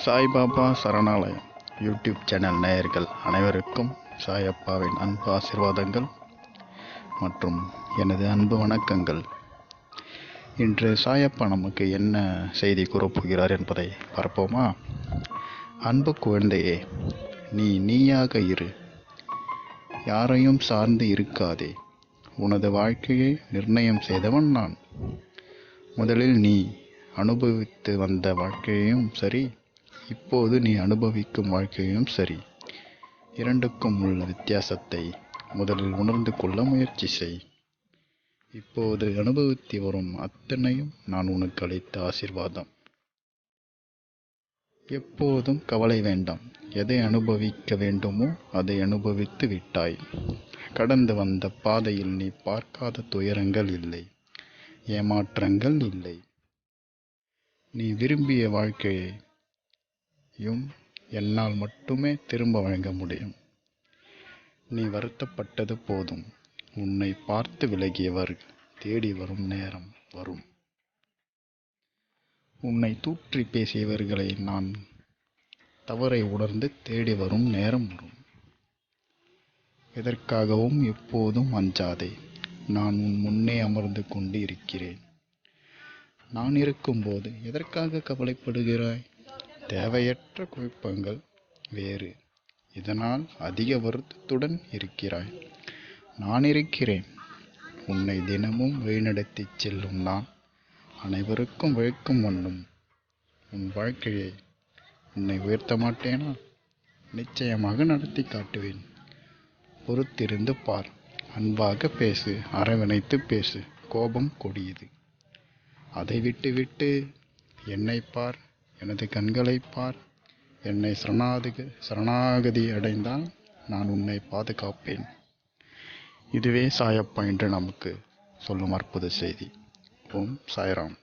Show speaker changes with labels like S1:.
S1: சாய்பாபா சரணாலயம் YouTube channel நேயர்கள் அனைவருக்கும் சாயப்பாவின் அன்பு ஆசீர்வாதங்கள் மற்றும் எனது அன்பு வணக்கங்கள். இன்று சாயப்பா நமக்கு என்ன செய்தி கூறப்போகிறார் என்பதை பார்ப்போமா? அன்பு குழந்தையே, நீ நீயாக இரு, யாரையும் சார்ந்து இருக்காதே. உனது வாழ்க்கையை நிர்ணயம் செய்தவன் நான். முதலில் நீ அனுபவித்து வந்த வாழ்க்கையும் சரி, இப்போது நீ அனுபவிக்கும் வாழ்க்கையும் சரி, இரண்டுக்கும் உள்ள வித்தியாசத்தை முதலில் உணர்ந்து கொள்ள முயற்சி செய். இப்போது அனுபவித்து வரும் அத்தனையும் நான் உனக்கு அளித்த ஆசீர்வாதம். எப்போதும் கவலை வேண்டாம். எதை அனுபவிக்க வேண்டுமோ அதை அனுபவித்து விட்டாய். கடந்து வந்த பாதையில் நீ பார்க்காத துயரங்கள் இல்லை, ஏமாற்றங்கள் இல்லை. நீ விரும்பிய வாழ்க்கையையும் என்னால் மட்டுமே திரும்ப வழங்க முடியும். நீ வருத்தப்பட்டது போதும். உன்னை பார்த்து விலகியவர் தேடி வரும் நேரம் வரும். உன்னை தூற்றி பேசியவர்களை நான் தவறை உணர்ந்து தேடி வரும் நேரம் வரும். எதற்காகவும் எப்போதும் அஞ்சாதே. நான் உன் முன்னே அமர்ந்து கொண்டு இருக்கிறேன். நான் இருக்கும்போது எதற்காக கவலைப்படுகிறாய்? தேவையற்ற குழப்பங்கள் வேறு. இதனால் அதிக வருத்தத்துடன் இருக்கிறாய். நான் இருக்கிறேன். உன்னை தினமும் வழிநடத்தி செல்லும் நான் அனைவருக்கும் வழிக்கும் வண்ணம் உன் வாழ்க்கையை உன்னை உயர்த்த மாட்டேனா? நிச்சயமாக நடத்தி காட்டுவேன். பொறுத்திருந்து பார். அன்பாக பேசு, அரவணைத்து பேசு. கோபம் கொடியது. அதை விட்டு என்னை பார், எனது கண்களை பார். என்னை சரணாகதி அடைந்தால் நான் உன்னை பாதுகாப்பேன். இதுவே சாயப்பா என்று நமக்கு சொல்லும் அற்புத செய்தி. ஓம் சாய்ராம்.